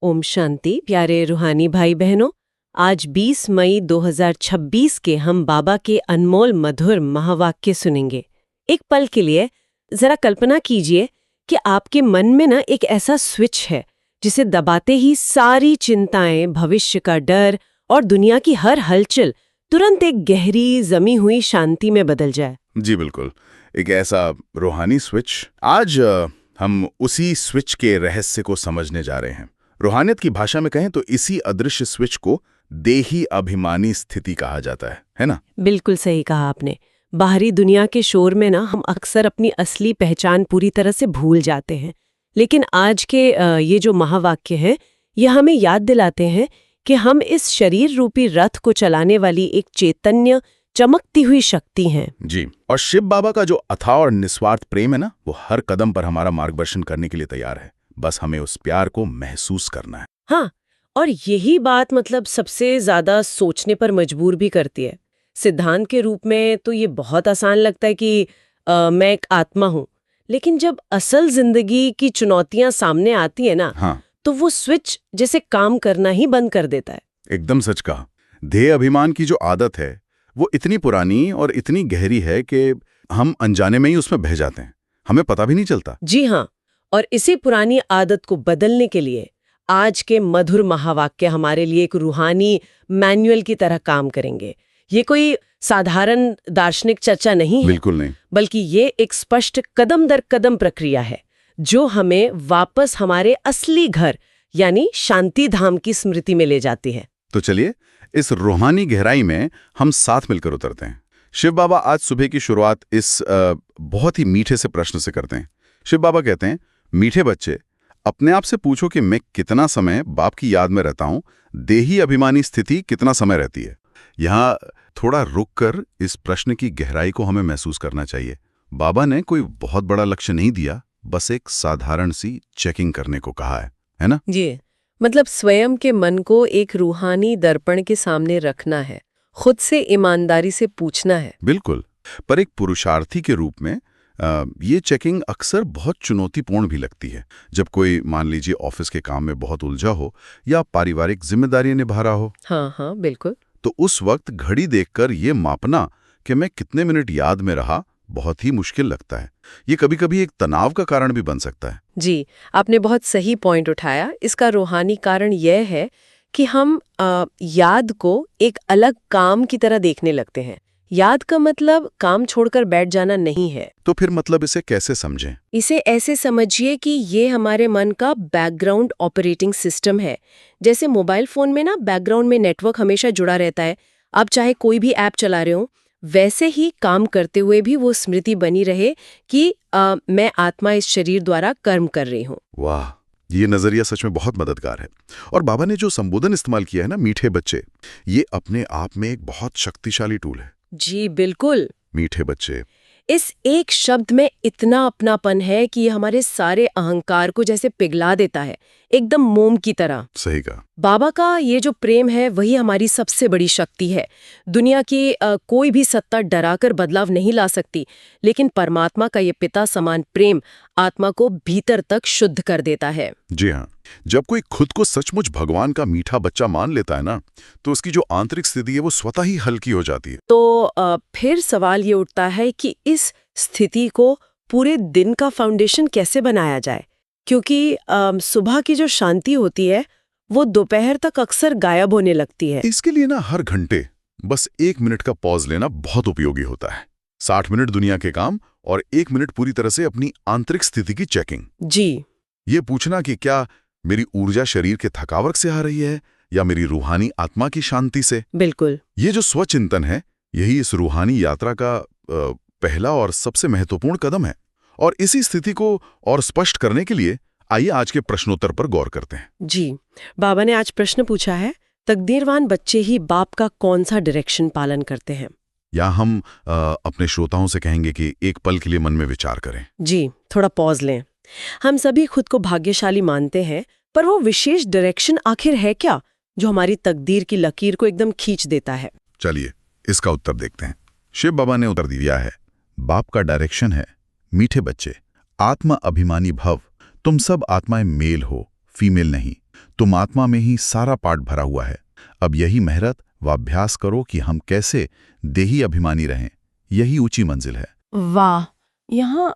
ओम शांति प्यारे रूहानी भाई बहनों, आज 20 मई 2026 के हम बाबा के अनमोल मधुर महावाक्य सुनेंगे। एक पल के लिए जरा कल्पना कीजिए कि आपके मन में ना एक ऐसा स्विच है जिसे दबाते ही सारी चिंताएं, भविष्य का डर और दुनिया की हर हलचल तुरंत एक गहरी जमी हुई शांति में बदल जाए। जी बिल्कुल, एक ऐसा रूहानी स्विच। आज हम उसी स्विच के रहस्य को समझने जा रहे हैं। रूहानियत की भाषा में कहें तो इसी अदृश्य स्विच को देही अभिमानी स्थिति कहा जाता है ना? बिल्कुल सही कहा आपने। बाहरी दुनिया के शोर में ना हम अक्सर अपनी असली पहचान पूरी तरह से भूल जाते हैं, लेकिन आज के ये जो महावाक्य हैं ये हमें याद दिलाते हैं कि हम इस शरीर रूपी रथ को चलाने वाली एक चैतन्य चमकती हुई शक्ति हैं। जी, और शिव बाबा का जो अथाह और निस्वार्थ प्रेम है ना, वो हर कदम पर हमारा मार्गदर्शन करने के लिए तैयार है। बस हमें उस प्यार को महसूस करना है। हाँ, और यही बात सबसे ज्यादा सोचने पर मजबूर भी करती है। सिद्धांत के रूप में तो ये बहुत आसान लगता है कि मैं एक आत्मा हूँ, लेकिन जब असल जिंदगी की चुनौतियां सामने आती है ना, हाँ, तो वो स्विच जैसे काम करना ही बंद कर देता है। एकदम सच कहा। ध्येय अभिमान की जो आदत है वो इतनी पुरानी और इतनी गहरी है कि हम अनजाने में ही उसमें बह जाते हैं, हमें पता भी नहीं चलता। जी हाँ, और इसी पुरानी आदत को बदलने के लिए आज के मधुर महावाक्य हमारे लिए एक रूहानी मैनुअल की तरह काम करेंगे। ये कोई साधारण दार्शनिक चर्चा नहीं है, बिल्कुल नहीं, बल्कि ये एक स्पष्ट कदम दर कदम प्रक्रिया है जो हमें वापस हमारे असली घर यानी शांति धाम की स्मृति में ले जाती है। तो चलिए इस रूहानी गहराई में हम साथ मिलकर उतरते हैं। शिव बाबा आज सुबह की शुरुआत इस बहुत ही मीठे से प्रश्न से करते हैं। शिव बाबा कहते हैं, मीठे बच्चे, अपने आप से पूछो कि मैं कितना समय बाप की याद में रहता हूँ। देही अभिमानी स्थिति कितना समय रहती है? यहाँ थोड़ा रुककर इस प्रश्न की गहराई को हमें महसूस करना चाहिए। बाबा ने कोई बहुत बड़ा लक्ष्य नहीं दिया, बस एक साधारण सी चेकिंग करने को कहा है ना? जी, स्वयं के मन को एक रूहानी दर्पण के सामने रखना है, खुद से ईमानदारी से पूछना है। बिल्कुल, पर एक पुरुषार्थी के रूप में ये चेकिंग अक्सर बहुत चुनौतीपूर्ण भी लगती है। जब कोई मान लीजिए ऑफिस के काम में बहुत उलझा हो या पारिवारिक जिम्मेदारियां निभा रहा हो, हाँ बिल्कुल, तो उस वक्त घड़ी देखकर ये मापना कि मैं कितने मिनट याद में रहा बहुत ही मुश्किल लगता है। ये कभी-कभी एक तनाव का कारण भी बन सकता है। जी, आपने बहुत सही पॉइंट उठाया। इसका रूहानी कारण यह है कि हम याद को एक अलग काम की तरह देखने लगते हैं। याद का मतलब काम छोड़कर बैठ जाना नहीं है। तो फिर मतलब इसे कैसे समझें? इसे ऐसे समझिए कि ये हमारे मन का बैकग्राउंड ऑपरेटिंग सिस्टम है। जैसे मोबाइल फोन में ना बैकग्राउंड में नेटवर्क हमेशा जुड़ा रहता है। आप चाहे कोई भी ऐप चला रहे हो, वैसे ही काम करते हुए भी वो स्मृति बनी रहे कि मैं आत्मा इस शरीर द्वारा कर्म कर रही हूँ। वाह, ये नजरिया सच में बहुत मददगार है। और बाबा ने जो संबोधन इस्तेमाल किया है ना, मीठे बच्चे, ये अपने आप में एक बहुत शक्तिशाली टूल है। जी बिल्कुल, मीठे बच्चे, इस एक शब्द में इतना अपनापन है कि ये हमारे सारे अहंकार को जैसे पिघला देता है, एकदम मोम की तरह। सही कहा। बाबा का ये जो प्रेम है वही हमारी सबसे बड़ी शक्ति है। दुनिया की कोई भी सत्ता डराकर बदलाव नहीं ला सकती, लेकिन परमात्मा का ये पिता समान प्रेम आत्मा को भीतर तक शुद्ध कर देता है। जी हाँ, जब कोई खुद को सचमुच भगवान का मीठा बच्चा मान लेता है ना, तो उसकी जो आंतरिक स्थिति है वो स्वतः ही हल्की हो जाती है। तो फिर सवाल ये उठता है कि इस स्थिति को पूरे दिन का फाउंडेशन कैसे बनाया जाए, क्योंकि सुबह की जो शांति होती है वो दोपहर तक अक्सर गायब होने लगती है। इसके लिए ना हर घंटे बस 1 मिनट का पॉज लेना बहुत उपयोगी होता है। 60 मिनट दुनिया के काम और 1 मिनट पूरी तरह से अपनी आंतरिक स्थिति की चेकिंग। जी, ये पूछना कि क्या मेरी ऊर्जा शरीर के थकावट से आ रही है या मेरी रूहानी आत्मा की शांति से। बिल्कुल, ये जो स्वचिंतन है, यही इस रूहानी यात्रा का पहला और सबसे महत्वपूर्ण कदम है। और इसी स्थिति को और स्पष्ट करने के लिए आइए आज के प्रश्नोत्तर पर गौर करते हैं। जी, बाबा ने आज प्रश्न पूछा है, तकदीरवान बच्चे ही बाप का कौन सा डायरेक्शन पालन करते हैं? या हम अपने श्रोताओं से कहेंगे कि एक पल के लिए मन में विचार करें। जी, थोड़ा पॉज लें। हम सभी खुद को भाग्यशाली मानते हैं, पर वो विशेष डायरेक्शन आखिर है क्या जो हमारी तकदीर की लकीर को एकदम खींच देता है? चलिए इसका उत्तर देखते हैं। शिव बाबा ने उत्तर दिया है, बाप का डायरेक्शन है, मीठे बच्चे, आत्मा अभिमानी भव, तुम सब आत्माएं मेल हो, फीमेल नहीं। तुम आत्मा में ही सारा पाठ भरा हुआ है। अब यही मेहनत व अभ्यास करो कि हम कैसे देही अभिमानी रहें। यही ऊंची मंजिल है। वाह, यहाँ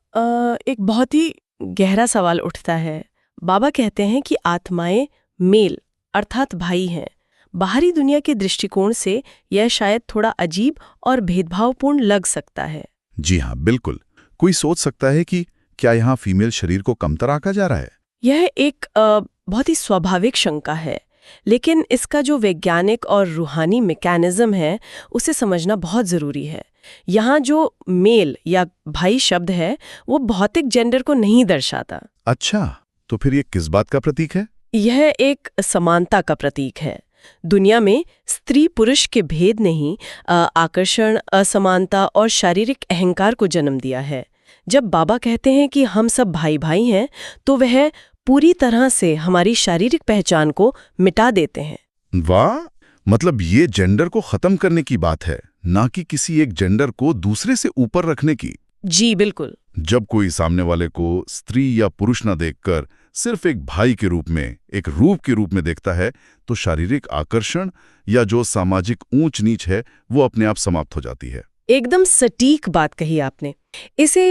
एक बहुत ही गहरा सवाल उठता है। बाबा कहते हैं कि आत्माएं मेल अर्थात भाई हैं। बाहरी दुनिया के दृष्टिकोण से यह शायद थोड़ा अजीब और भेदभावपूर्ण लग सकता है। जी हाँ, बिल्कुल। कोई सोच सकता है कि क्या यहाँ फीमेल शरीर को कमतर आंका जा रहा है? यह एक बहुत ही स्वाभाविक शंका है, लेकिन इसका जो वैज्ञानिक और रूहानी मैकेनिज्म है उसे समझना बहुत जरूरी है। यहाँ जो मेल या भाई शब्द है वो भौतिक जेंडर को नहीं दर्शाता। अच्छा, तो फिर ये किस बात का प्रतीक है? यह एक समानता का प्रतीक है। दुनिया में स्त्री पुरुष के भेद नहीं, आकर्षण, असमानता और शारीरिक अहंकार को जन्म दिया है। जब बाबा कहते हैं कि हम सब भाई भाई हैं, तो वह पूरी तरह से हमारी शारीरिक पहचान को मिटा देते हैं। वाह, मतलब ये जेंडर को खत्म करने की बात है, ना कि किसी एक जेंडर को दूसरे से ऊपर रखने की। जी बिल्कुल। जब कोई सामने वाले को स्त्री या पुरुष न देखकर सिर्फ एक भाई के रूप में, एक रूप के रूप में देखता है, तो शारीरिक आकर्षण या जो सामाजिक ऊंच नीच है वो अपने आप समाप्त हो जाती है। एकदम सटीक बात कही आपने। इसे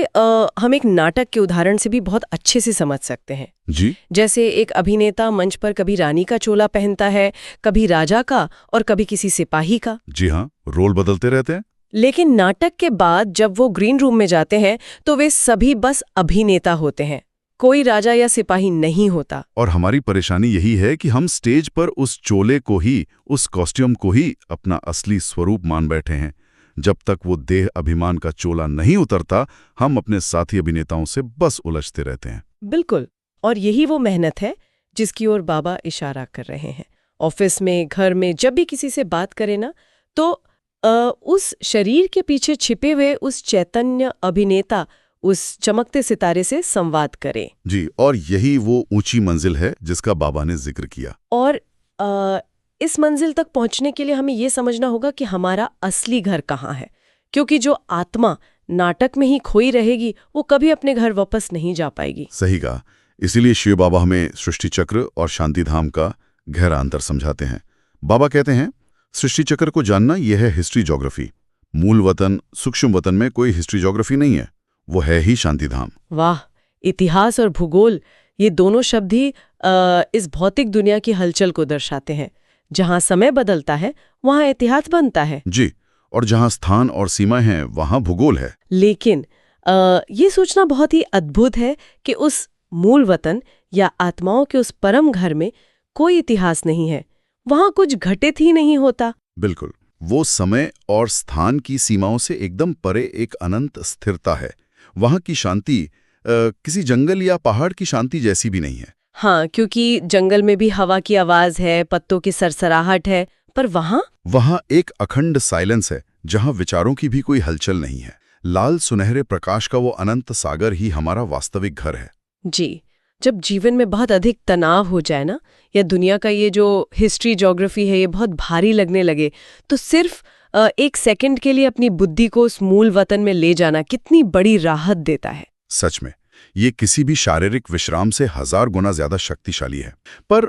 हम एक नाटक के उदाहरण से भी बहुत अच्छे से समझ सकते हैं। जी, जैसे एक अभिनेता मंच पर कभी रानी का चोला पहनता है, कभी राजा का और कभी किसी सिपाही का। जी हाँ, रोल बदलते रहते हैं। लेकिन नाटक के बाद जब वो ग्रीन रूम में जाते हैं तो वे सभी बस अभिनेता होते हैं, कोई राजा या सिपाही नहीं होता। और हमारी परेशानी यही है कि हम स्टेज पर उस चोले को ही, उस कॉस्ट्यूम को ही अपना असली स्वरूप मान बैठे हैं। जब तक वो देह अभिमान का चोला नहीं उतरता, हम अपने साथी अभिनेताओं से बस उलझते रहते हैं। बिल्कुल, और यही वो मेहनत है जिसकी ओर बाबा इशारा कर रहे हैं। ऑफिस में, घर में, जब भी किसी से बात करें ना, तो उस शरीर के पीछे छिपे हुए उस चैतन्य अभिनेता, उस चमकते सितारे से संवाद करें। जी, और यही वो ऊंची मंजिल है जिसका बाबा ने जिक्र किया। और इस मंजिल तक पहुंचने के लिए हमें ये समझना होगा कि हमारा असली घर कहाँ है, क्योंकि जो आत्मा नाटक में ही खोई रहेगी वो कभी अपने घर वापस नहीं जा पाएगी। सही कहा। इसीलिए शिव बाबा हमें सृष्टि चक्र और शांति धाम का गहरा अंतर समझाते हैं। बाबा कहते हैं, सृष्टि चक्र को जानना यह है हिस्ट्री ज्योग्राफी। मूल वतन, सूक्ष्म वतन में कोई हिस्ट्री ज्योग्राफी नहीं है, वो है ही शांति धाम। वाह, इतिहास और भूगोल, ये दोनों शब्द ही इस भौतिक दुनिया की हलचल को दर्शाते हैं। जहां समय बदलता है वहां इतिहास बनता है। जी, और जहां स्थान और सीमा है वहां भूगोल है। लेकिन ये सोचना बहुत ही अद्भुत है कि उस मूल वतन या आत्माओं के उस परम घर में कोई इतिहास नहीं है, वहां कुछ घटित ही नहीं होता। बिल्कुल, वो समय और स्थान की सीमाओं से एकदम परे एक अनंत स्थिरता है। वहां की शांति किसी जंगल या पहाड़ की शांति जैसी भी नहीं है। हाँ, क्योंकि जंगल में भी हवा की आवाज है, पत्तों की सरसराहट है, पर वहां एक अखंड साइलेंस है, जहां विचारों की भी कोई हलचल नहीं है। लाल सुनहरे प्रकाश का वो अनंत सागर ही हमारा वास्तविक घर है। जी, जब जीवन में बहुत अधिक तनाव हो जाए ना, या दुनिया का ये जो हिस्ट्री ज्योग्राफी है ये बहुत भारी लगने लगे, तो सिर्फ एक सेकंड के लिए अपनी बुद्धि को उस मूल वतन में ले जाना कितनी बड़ी राहत देता है। सच में, ये किसी भी शारीरिक विश्राम से 1000 गुना ज्यादा शक्तिशाली है। पर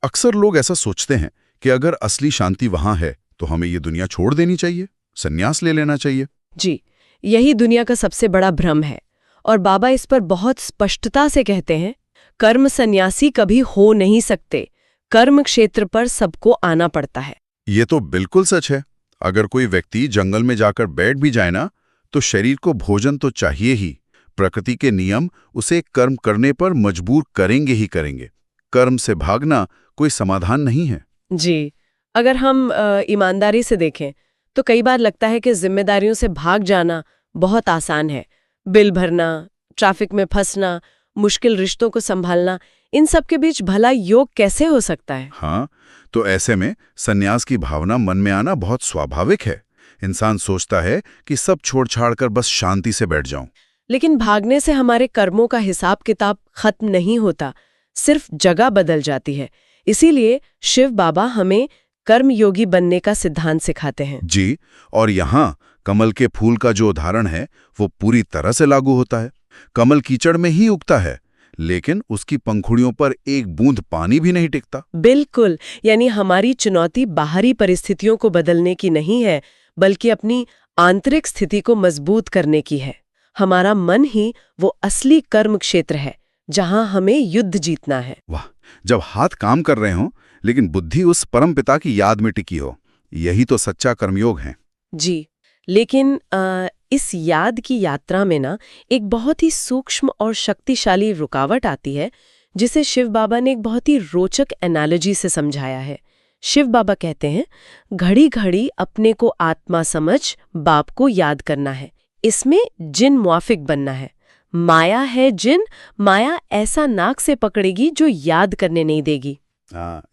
अक्सर लोग ऐसा सोचते हैं कि अगर असली शांति वहां है तो हमें ये दुनिया छोड़ देनी चाहिए, संन्यास ले लेना चाहिए। जी, यही दुनिया का सबसे बड़ा भ्रम है, और बाबा इस पर बहुत स्पष्टता से कहते हैं, कर्म सन्यासी कभी हो नहीं सकते, कर्म क्षेत्र पर सबको आना पड़ता है। ये तो बिल्कुल सच है। अगर कोई व्यक्ति जंगल में जाकर बैठ भी जाए ना, तो शरीर को भोजन तो चाहिए ही। प्रकृति के नियम उसे कर्म करने पर मजबूर करेंगे ही करेंगे। कर्म से भागना कोई समाधान नहीं है। जी, अगर हम ईमानदारी से देखें तो कई बार लगता है कि जिम्मेदारियों से भाग जाना बहुत आसान है। बिल भरना, ट्रैफिक में फंसना, मुश्किल रिश्तों को संभालना, इन सब के बीच भला योग कैसे हो सकता है? हाँ, तो ऐसे में संन्यास की भावना मन में आना बहुत स्वाभाविक है। इंसान सोचता है कि सब छोड़ छाड़ कर बस शांति से बैठ जाऊं। लेकिन भागने से हमारे कर्मों का हिसाब किताब खत्म नहीं होता, सिर्फ जगह बदल जाती है। इसीलिए शिव बाबा हमें कर्मयोगी बनने का सिद्धांत सिखाते हैं। जी, और यहाँ कमल के फूल का जो उदाहरण है वो पूरी तरह से लागू होता है। कमल कीचड़ में ही उगता है, लेकिन उसकी पंखुड़ियों पर एक बूंद पानी भी नहीं टिकता। बिल्कुल, यानी हमारी चुनौती बाहरी परिस्थितियों को बदलने की नहीं है, बल्कि अपनी आंतरिक स्थिति को मजबूत करने की है। हमारा मन ही वो असली कर्म क्षेत्र है, जहां हमें युद्ध जीतना है। वाह, जब हाथ काम कर रहे हों लेकिन बुद्धि उस परम पिता की याद में टिकी हो, यही तो सच्चा कर्मयोग है। जी, लेकिन इस याद की यात्रा में ना एक बहुत ही सूक्ष्म और शक्तिशाली रुकावट आती है, जिसे शिव बाबा ने एक बहुत ही रोचक एनालॉजी से समझाया है। शिव बाबा कहते हैं, घड़ी घड़ी अपने को आत्मा समझ बाप को याद करना है। इसमें जिन मुआफिक बनना है। माया है जिन, माया ऐसा नाक से पकड़ेगी जो याद करने नहीं देगी।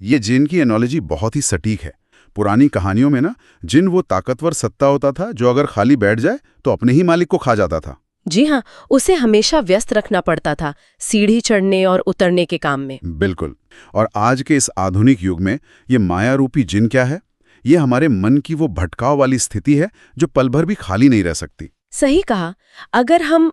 ये जिन की एनोलॉजी बहुत ही सटीक है। पुरानी कहानियों में ना जिन वो ताकतवर सत्ता होता था जो अगर खाली बैठ जाए तो अपने ही मालिक को खा जाता था। जी हाँ, उसे हमेशा व्यस्त रखना पड़ता था सीढ़ी चढ़ने और उतरने के काम में। बिल्कुल। और आज के इस आधुनिक युग में ये माया रूपी जिन क्या है? ये हमारे मन की वो भटकाव वाली स्थिति है जो पल भर भी खाली नहीं रह सकती। सही कहा। अगर हम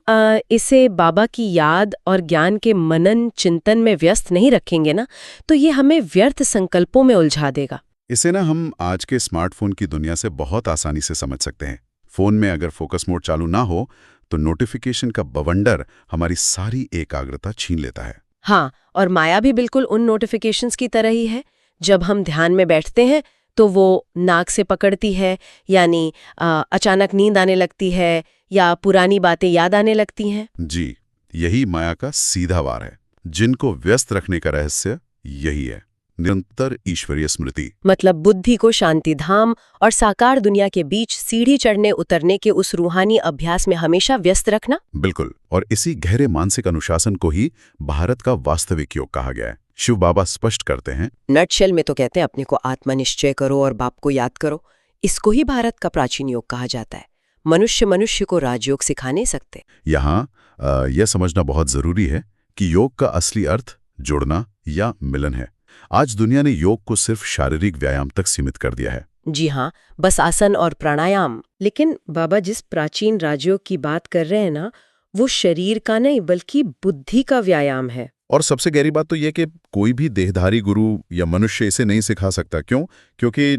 इसे बाबा की याद और ज्ञान के मनन चिंतन में व्यस्त नहीं रखेंगे ना, तो ये हमें व्यर्थ संकल्पों में उलझा देगा। इसे ना हम आज के स्मार्टफोन की दुनिया से बहुत आसानी से समझ सकते हैं। फोन में अगर फोकस मोड चालू ना हो तो नोटिफिकेशन का बवंडर हमारी सारी एकाग्रता छीन लेता है। हाँ, और माया भी बिल्कुल उन नोटिफिकेशंस की तरह ही है। जब हम ध्यान में बैठते हैं तो वो नाक से पकड़ती है, यानी अचानक नींद आने लगती है या पुरानी बातें याद आने लगती हैं। जी, यही माया का सीधा वार है। जिनको व्यस्त रखने का रहस्य यही है, निरंतर ईश्वरीय स्मृति। मतलब बुद्धि को शांति धाम और साकार दुनिया के बीच सीढ़ी चढ़ने उतरने के उस रूहानी अभ्यास में हमेशा व्यस्त रखना। बिल्कुल, और इसी गहरे मानसिक अनुशासन को ही भारत का वास्तविक योग कहा गया है। शिव बाबा स्पष्ट करते हैं, नटशेल में तो कहते हैं अपने को आत्मा निश्चय करो और बाप को याद करो। इसको ही भारत का प्राचीन योग कहा जाता है। मनुष्य को राजयोग सिखा नहीं सकते। यहाँ यह समझना बहुत जरूरी है कि योग का असली अर्थ जुड़ना या मिलन है। आज दुनिया ने योग को सिर्फ शारीरिक व्यायाम तक सीमित कर दिया है। जी हाँ, बस आसन और प्राणायाम। लेकिन बाबा जिस प्राचीन राजयोग की बात कर रहे हैं ना, वो शरीर का नहीं बल्कि बुद्धि का व्यायाम है। और सबसे गहरी बात तो यह कि कोई भी देहधारी गुरु या मनुष्य इसे नहीं सिखा सकता। क्यों? क्योंकि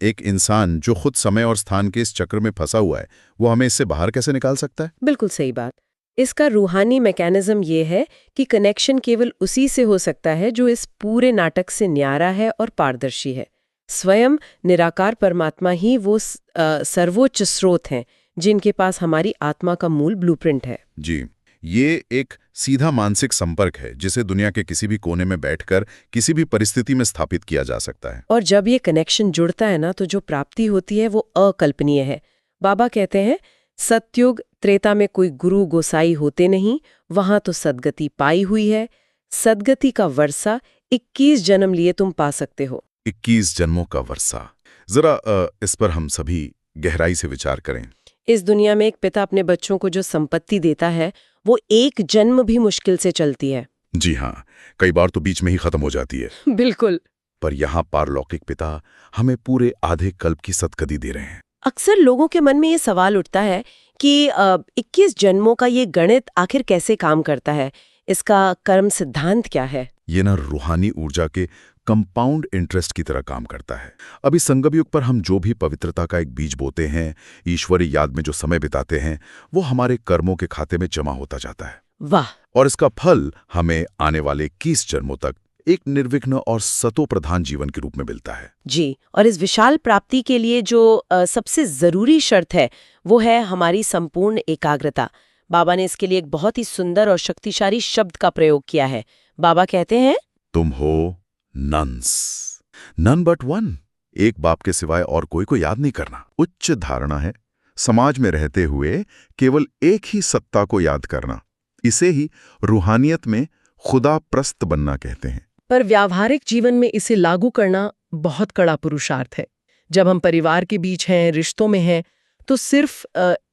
एक इंसान जो खुद समय और स्थान के इस चक्र में फंसा हुआ है, वो हमें इससे बाहर कैसे निकाल सकता है? बिल्कुल सही बात। इसका रूहानी मैकेनिज्म ये है कि कनेक्शन केवल उसी से हो सकता है जो इस पूरे नाटक से न्यारा है और पारदर्शी है। स्वयं निराकार परमात्मा ही वो सर्वोच्च स्रोत हैं जिनके पास हमारी आत्मा का मूल ब्लूप्रिंट है। जी, ये एक सीधा मानसिक संपर्क है जिसे दुनिया के किसी भी कोने में बैठकर किसी भी परिस्थिति में स्थापित किया जा सकता है। और जब ये कनेक्शन जुड़ता है ना, तो जो प्राप्ति होती है वो अकल्पनीय है। बाबा कहते हैं, सतयुग त्रेता में कोई गुरु गोसाई होते नहीं, वहां तो सदगति पाई हुई है। सदगति का वर्षा 21 जन्म लिए तुम पा सकते हो। 21 जन्मों का वर्षा। जरा इस पर हम सभी गहराई से विचार करें। इस दुनिया में एक पिता अपने बच्चों को जो संपत्ति देता है, वो एक जन्म भी मुश्किल से चलती है। जी हाँ, कई बार तो बीच में ही खत्म हो जाती है। बिल्कुल। पर यहाँ पारलौकिक पिता हमें पूरे आधे कल्प की सदगति दे रहे हैं। अक्सर लोगों के मन में ये सवाल उठता है कि 21 जन्मों का ये गणित आखिर कैसे काम करता है, इसका कर्म सिद्धांत क्या है? ये ना रूहानी ऊर्जा के कंपाउंड इंटरेस्ट की तरह काम करता है। अभी संगम युग पर हम जो भी पवित्रता का एक बीज बोते हैं, ईश्वरी याद में जो समय बिताते हैं, वो हमारे कर्मों के खाते में जमा होता जाता है। वाह! और इसका फल हमें आने वाले 21 जन्मों तक एक निर्विघ्न और सतो प्रधान जीवन के रूप में मिलता है। जी, और इस विशाल प्राप्ति के लिए जो सबसे जरूरी शर्त है, वो है हमारी संपूर्ण एकाग्रता। बाबा ने इसके लिए एक बहुत ही सुंदर और शक्तिशाली शब्द का प्रयोग किया है। बाबा कहते हैं, तुम हो नन्स, नन बट वन। एक बाप के सिवाय और कोई को याद नहीं करना। उच्च धारणा है समाज में रहते हुए केवल एक ही सत्ता को याद करना। इसे ही रूहानियत में खुदा प्रस्त बनना कहते हैं। पर व्यावहारिक जीवन में इसे लागू करना बहुत कड़ा पुरुषार्थ है। जब हम परिवार के बीच हैं, रिश्तों में हैं, तो सिर्फ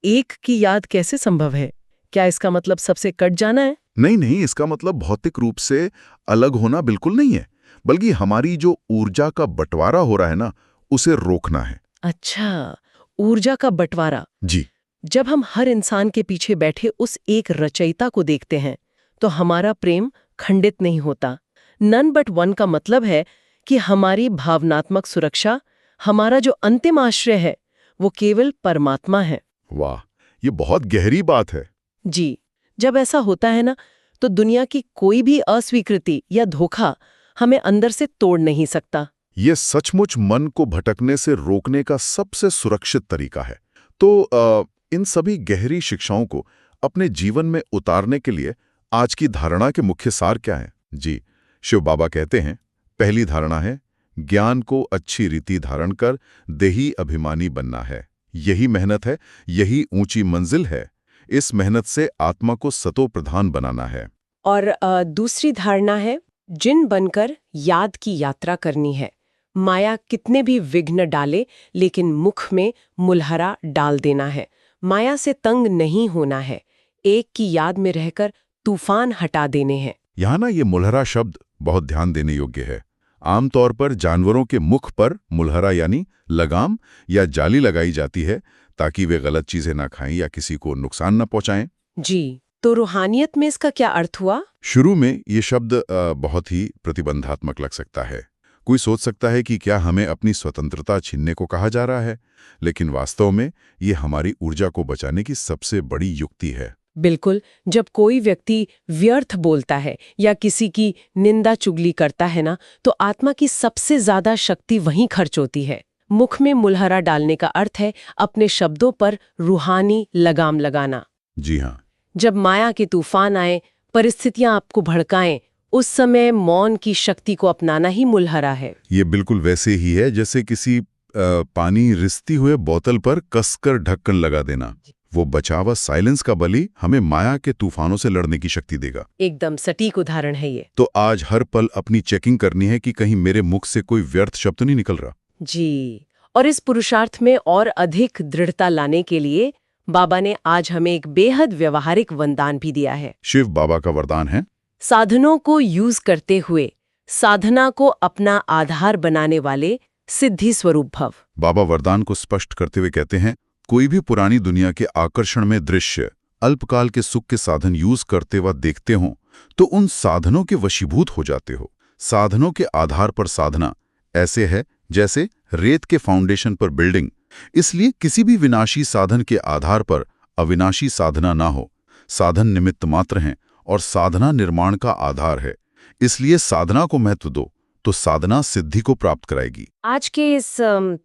एक की याद कैसे संभव है? क्या इसका मतलब सबसे कट जाना है? नहीं, इसका मतलब भौतिक रूप से अलग होना बिल्कुल नहीं है, बल्कि हमारी जो ऊर्जा का बंटवारा हो रहा है ना, उसे रोकना है। अच्छा, ऊर्जा का बंटवारा। जी। जब हम हर इंसान के पीछे बैठे उस एक रचयिता को देखते हैं, तो हमारा प्रेम खंडित नहीं होता। नन बट वन का मतलब है कि हमारी भावनात्मक सुरक्षा, हमारा जो अंतिम आश्रय है, वो केवल परमात्मा है। वाह, ये बहुत गहरी बात है। जी, जब ऐसा होता है ना, तो दुनिया की कोई भी अस्वीकृति या धोखा हमें अंदर से तोड़ नहीं सकता। ये सचमुच मन को भटकने से रोकने का सबसे सुरक्षित तरीका है। तो इन सभी गहरी शिक्षाओं को अपने जीवन में उतारने के लिए आज की धारणा के मुख्य सार क्या है? जी, शिव बाबा कहते हैं, पहली धारणा है, ज्ञान को अच्छी रीति धारण कर देही अभिमानी बनना है। यही मेहनत है, यही ऊंची मंजिल है। इस मेहनत से आत्मा को सतो प्रधान बनाना है। और दूसरी धारणा है, जिन बनकर याद की यात्रा करनी है। माया कितने भी विघ्न डाले, लेकिन मुख में मुलहरा डाल देना है। माया से तंग नहीं होना है, एक की याद में रहकर तूफान हटा देने हैं। यहाँ ना ये मुलहरा शब्द बहुत ध्यान देने योग्य है। आमतौर पर जानवरों के मुख पर मुलहरा यानी लगाम या जाली लगाई जाती है ताकि वे गलत चीजें ना खाएं या किसी को नुकसान न पहुंचाएं। जी, तो रूहानियत में इसका क्या अर्थ हुआ? शुरू में ये शब्द बहुत ही प्रतिबंधात्मक लग सकता है। कोई सोच सकता है कि क्या हमें अपनी स्वतंत्रता छीनने को कहा जा रहा है, लेकिन वास्तव में ये हमारी ऊर्जा को बचाने की सबसे बड़ी युक्ति है। बिल्कुल, जब कोई व्यक्ति व्यर्थ बोलता है या किसी की निंदा चुगली करता है ना, तो आत्मा की सबसे ज्यादा शक्ति वहीं खर्च होती है। मुख में मुलहरा डालने का अर्थ है अपने शब्दों पर रूहानी लगाम लगाना। जी हाँ, जब माया के तूफान आए, परिस्थितियां आपको भड़काएं, उस समय मौन की शक्ति को अपनाना ही मुलहरा है। ये बिल्कुल वैसे ही है जैसे किसी पानी रिसती हुए बोतल पर कसकर ढक्कन लगा देना। वो बचावा साइलेंस का बली हमें माया के तूफानों से लड़ने की शक्ति देगा। एकदम सटीक उदाहरण है ये। तो आज हर पल अपनी चेकिंग करनी है कि कहीं मेरे मुख से कोई व्यर्थ शब्द नहीं निकल रहा। जी, और इस पुरुषार्थ में और अधिक दृढ़ता लाने के लिए बाबा ने आज हमें एक बेहद व्यवहारिक वरदान भी दिया है। शिव बाबा का वरदान है, साधनों को यूज करते हुए साधना को अपना आधार बनाने वाले सिद्धि स्वरूप भव। बाबा वरदान को स्पष्ट करते हुए कहते हैं, कोई भी पुरानी दुनिया के आकर्षण में दृश्य अल्पकाल के सुख के साधन यूज करते हुए देखते हो तो उन साधनों के वशीभूत हो जाते हो। साधनों के आधार पर साधना ऐसे है जैसे रेत के फाउंडेशन पर बिल्डिंग। इसलिए किसी भी विनाशी साधन के आधार पर अविनाशी साधना ना हो। साधन निमित्त मात्र हैं और साधना निर्माण का आधार है। इसलिए साधना को महत्व दो तो साधना सिद्धि को प्राप्त कराएगी। आज के इस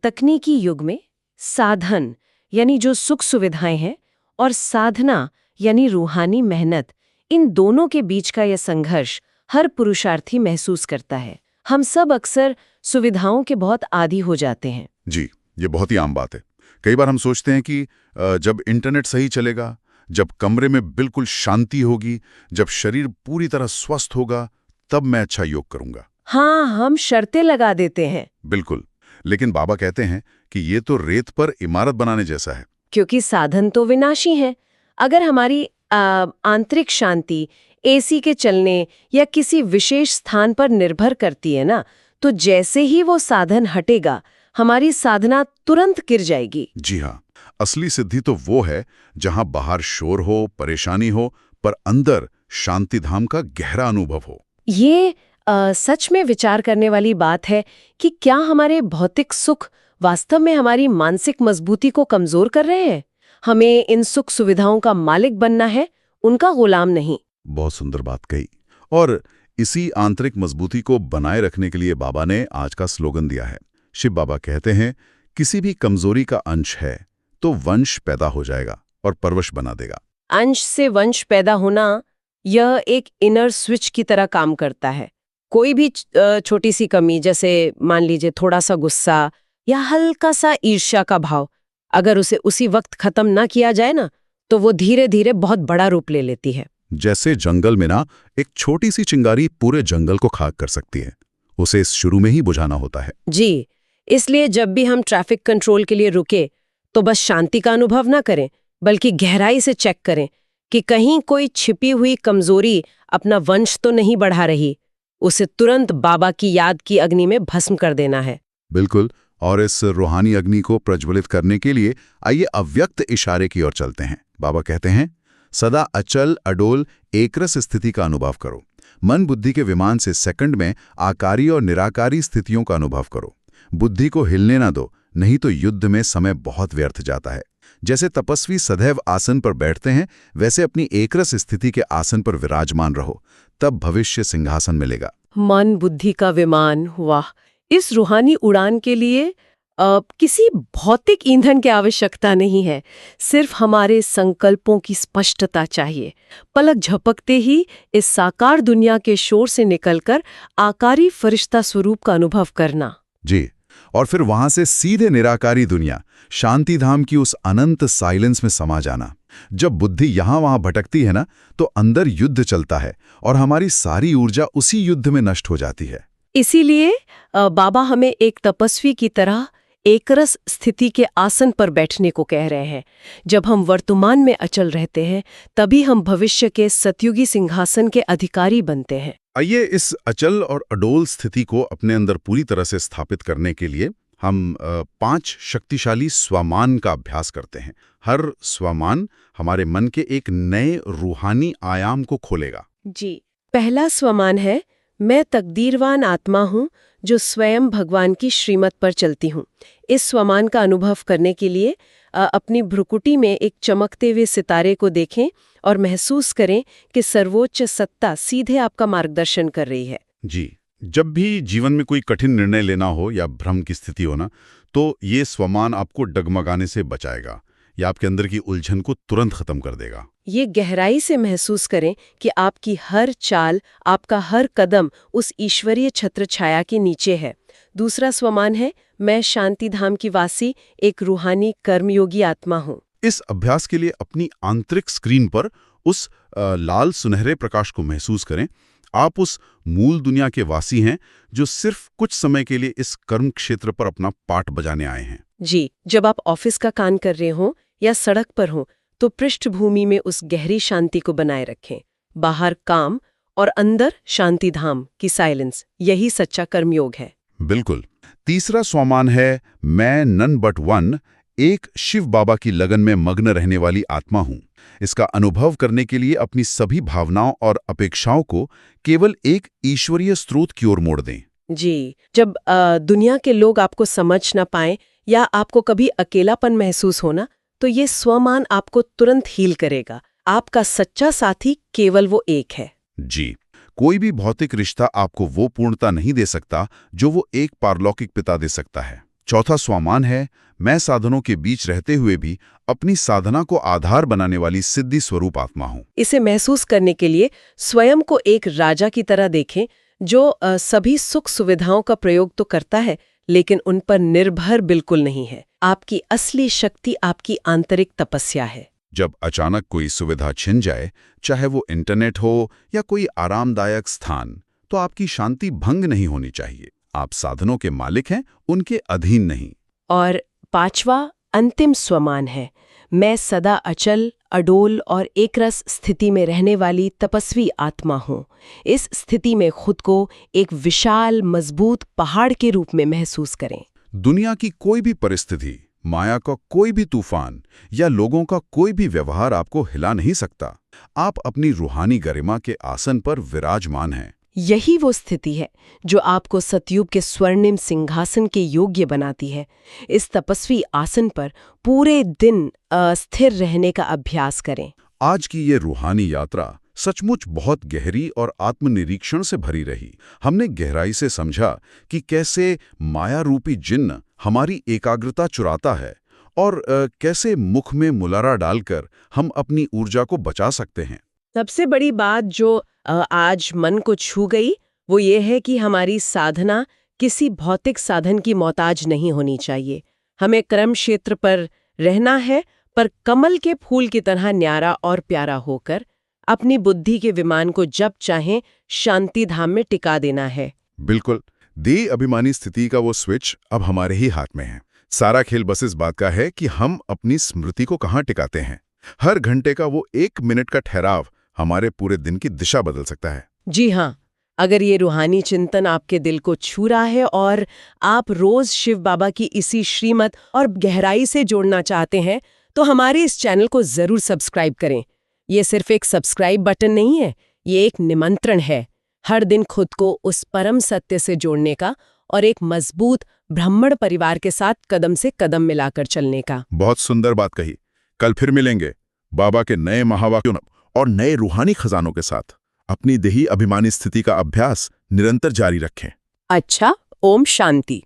तकनीकी युग में साधन यानी जो सुख सुविधाएं हैं और साधना यानी रूहानी मेहनत, इन दोनों के बीच का यह संघर्ष हर पुरुषार्थी महसूस करता है। हम सब अक्सर सुविधाओं के बहुत आदी हो जाते हैं। जी, ये बहुत ही आम बात है। कई बार हम सोचते हैं कि जब इंटरनेट सही चलेगा, जब कमरे में बिल्कुल शांति होगी, जब शरीर पूरी तरह स्वस्थ होगा, तब मैं अच्छा योग करूंगा। हाँ, हम शर्तें लगा देते हैं। बिल्कुल, लेकिन बाबा कहते हैं कि ये तो रेत पर इमारत बनाने जैसा है। क्योंकि साधन तो विनाशी हैं। अगर हमारी आंतरिक शांति एसी के चलने या किसी विशेष स्थान पर निर्भर करती है ना, तो जैसे ही वो साधन हटेगा, हमारी साधना तुरंत गिर जाएगी। जी हाँ, असली सिद्धि तो वो है जहां बाहर शोर हो, परेशानी हो, पर अंदर शांति धाम का गहरा अनुभव हो। ये सच में विचार करने वाली बात है कि क्या हमारे भौतिक सुख वास्तव में हमारी मानसिक मजबूती को कमजोर कर रहे हैं? हमें इन सुख सुविधाओं का मालिक बनना है, उनका गुलाम नहीं। बहुत सुंदर बात कही। और इसी आंतरिक मजबूती को बनाए रखने के लिए बाबा ने आज का स्लोगन दिया है। शिव बाबा कहते हैं, किसी भी कमजोरी का अंश है तो वंश पैदा हो जाएगा और परवश बना देगा। अंश से वंश पैदा होना, यह एक इनर स्विच की तरह काम करता है। कोई भी छोटी सी कमी, जैसे मान लीजिए थोड़ा सा गुस्सा या हल्का सा ईर्ष्या का भाव, अगर उसे उसी वक्त खत्म ना किया जाए ना, तो वो धीरे धीरे बहुत बड़ा रूप ले लेती है। जैसे जंगल में ना एक छोटी सी चिंगारी पूरे जंगल को खाक कर सकती है। उसे शुरू में ही बुझाना होता है। जी, इसलिए जब भी हम ट्रैफिक कंट्रोल के लिए रुके तो बस शांति का अनुभव ना करें, बल्कि गहराई से चेक करें कि कहीं कोई छिपी हुई कमजोरी अपना वंश तो नहीं बढ़ा रही। उसे तुरंत बाबा की याद की अग्नि में भस्म कर देना है। बिल्कुल, और इस रूहानी अग्नि को प्रज्वलित करने के लिए आइए अव्यक्त इशारे की ओर चलते हैं। बाबा कहते हैं, सदा अचल अडोल एकरस स्थिति का अनुभव करो। मन बुद्धि के विमान से सेकंड में आकारी और निराकारी स्थितियों का अनुभव करो। बुद्धि को हिलने ना दो, नहीं तो युद्ध में समय बहुत व्यर्थ जाता है। जैसे तपस्वी सदैव आसन पर बैठते हैं, वैसे अपनी एकरस स्थिति के आसन पर विराजमान रहो, तब भविष्य सिंहासन मिलेगा। मन बुद्धि का विमान, वाह! इस रूहानी उड़ान के लिए किसी भौतिक ईंधन की आवश्यकता नहीं है, सिर्फ हमारे संकल्पों की स्पष्टता चाहिए। पलक झपकते ही इस साकार दुनिया के शोर से निकलकर आकारी फरिश्ता स्वरूप का अनुभव करना। जी, और फिर वहां से सीधे निराकारी दुनिया, शांति धाम की उस अनंत साइलेंस में समा जाना। जब बुद्धि यहां वहां भटकती है ना, तो अंदर युद्ध चलता है और हमारी सारी ऊर्जा उसी युद्ध में नष्ट हो जाती है। इसीलिए बाबा हमें एक तपस्वी की तरह एकरस स्थिति के आसन पर बैठने को कह रहे हैं। जब हम वर्तमान में अचल रहते हैं, तभी हम भविष्य के सतयुगी सिंहासन के अधिकारी बनते हैं। आइए इस अचल और अडोल स्थिति को अपने अंदर पूरी तरह से स्थापित करने के लिए हम 5 शक्तिशाली स्वमान का अभ्यास करते हैं। हर स्वमान हमारे मन के एक नए रूहानी आयाम को खोलेगा। जी, पहला स्वमान है, मैं तकदीरवान आत्मा हूँ जो स्वयं भगवान की श्रीमत पर चलती हूँ। इस स्वमान का अनुभव करने के लिए अपनी भ्रुकुटी में एक चमकते हुए सितारे को देखें और महसूस करें कि सर्वोच्च सत्ता सीधे आपका मार्गदर्शन कर रही है। जी, जब भी जीवन में कोई कठिन निर्णय लेना हो या भ्रम की स्थिति हो ना, तो ये स्वमान आपको डगमगाने से बचाएगा या आपके अंदर की उलझन को तुरंत खत्म कर देगा। ये गहराई से महसूस करें कि आपकी हर चाल, आपका हर कदम उस ईश्वरीय छत्र छाया के नीचे है। दूसरा स्वमान है, मैं शांति धाम की वासी एक रूहानी कर्मयोगी आत्मा हूँ। इस अभ्यास के लिए अपनी आंतरिक स्क्रीन पर उस लाल सुनहरे प्रकाश को महसूस करें। आप उस मूल दुनिया के वासी हैं जो सिर्फ कुछ समय के लिए इस कर्म क्षेत्र पर अपना पाठ बजाने आए हैं। जी, जब आप ऑफिस का काम कर रहे हों या सड़क पर हों, तो पृष्ठभूमि में उस गहरी शांति को बनाए रखें। बाहर काम और अंदर शांति धाम की साइलेंस, यही सच्चा कर्मयोग है। बिल्कुल। तीसरा स्वमान है, मैं नन बट वन, एक शिव बाबा की लगन में मग्न रहने वाली आत्मा हूं। इसका अनुभव करने के लिए अपनी सभी भावनाओं और अपेक्षाओं को केवल एक ईश्वरीय स्रोत की ओर मोड़ दें। जी, जब दुनिया के लोग आपको समझ ना पाएं या आपको कभी अकेलापन महसूस होना, तो ये स्वमान आपको तुरंत हील करेगा। आपका सच्चा साथी केवल वो एक है। जी, कोई भी भौतिक रिश्ता आपको वो पूर्णता नहीं दे सकता जो वो एक पारलौकिक पिता दे सकता है। चौथा स्वमान है, मैं साधनों के बीच रहते हुए भी अपनी साधना को आधार बनाने वाली सिद्धि स्वरूप आत्मा हूँ। इसे महसूस करने के लिए स्वयं को एक राजा की तरह देखें जो सभी सुख सुविधाओं का प्रयोग तो करता है, लेकिन उन पर निर्भर बिल्कुल नहीं है। आपकी असली शक्ति आपकी आंतरिक तपस्या है। जब अचानक कोई सुविधा छिन जाए, चाहे वो इंटरनेट हो या कोई आरामदायक स्थान, तो आपकी शांति भंग नहीं होनी चाहिए। आप साधनों के मालिक हैं, उनके अधीन नहीं। और पांचवा अंतिम स्वमान है, मैं सदा अचल, अडोल और एकरस स्थिति में रहने वाली तपस्वी आत्मा हूँ। इस स्थिति में खुद को एक विशाल मजबूत पहाड़ के रूप में महसूस करें। दुनिया की कोई भी परिस्थिति, माया का कोई भी तूफान या लोगों का कोई भी व्यवहार आपको हिला नहीं सकता। आप अपनी रूहानी गरिमा के आसन पर विराजमान हैं। यही वो स्थिति है जो आपको सतयुग के स्वर्णिम सिंहासन के योग्य बनाती है। इस तपस्वी आसन पर पूरे दिन स्थिर रहने का अभ्यास करें। आज की ये रूहानी यात्रा सचमुच बहुत गहरी और आत्मनिरीक्षण से भरी रही। हमने गहराई से समझा कि कैसे माया रूपी जिन्न हमारी एकाग्रता चुराता है और कैसे मुख में मुलारा डालकर हम अपनी ऊर्जा को बचा सकते हैं। सबसे बड़ी बात जो आज मन को छू गई, वो ये है कि हमारी साधना किसी भौतिक साधन की मोहताज नहीं होनी चाहिए। हमें कर्म क्षेत्र पर रहना है, पर कमल के फूल की तरह न्यारा और प्यारा होकर अपनी बुद्धि के विमान को जब चाहें शांति धाम में टिका देना है। बिल्कुल। देह अभिमानी स्थिति का वो स्विच अब हमारे ही हाथ में है। सारा खेल बस इस बात का है कि हम अपनी स्मृति को कहाँ टिकाते हैं। हर घंटे का वो 1 मिनट का ठहराव हमारे पूरे दिन की दिशा बदल सकता है। जी हाँ, अगर ये रूहानी चिंतन आपके दिल को छू रहा है और आप रोज शिव बाबा की इसी श्रीमत और गहराई से जोड़ना चाहते हैं, तो हमारे इस चैनल को जरूर सब्सक्राइब करें। ये सिर्फ एक सब्सक्राइब बटन नहीं है, ये एक निमंत्रण है। हर दिन खुद को उस परम सत्य से जोड़ने का और एक मजबूत ब्राह्मण परिवार के साथ कदम से कदम मिलाकर चलने का। बहुत सुंदर बात कही। कल फिर मिलेंगे बाबा के नए महावाक्यों और नए रूहानी खजानों के साथ। अपनी देही अभिमानी स्थिति का अभ्यास निरंतर जारी रखें। अच्छा, ओम शांति।